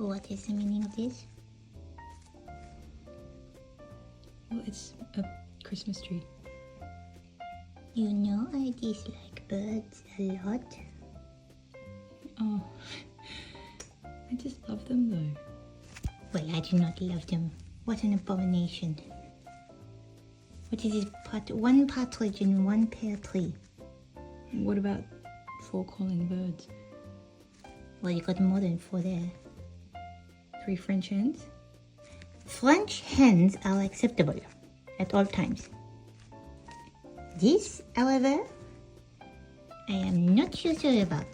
What is the meaning of this? Well, it's a Christmas tree. You know I dislike birds a lot. Oh, I just love them though. Well, I do not love them. What an abomination. What is this? One partridge in one pear tree. What about 4 calling birds? Well, you got more than 4 there. 3 French hens? French hens are acceptable at all times. This, however, I am not so sure about.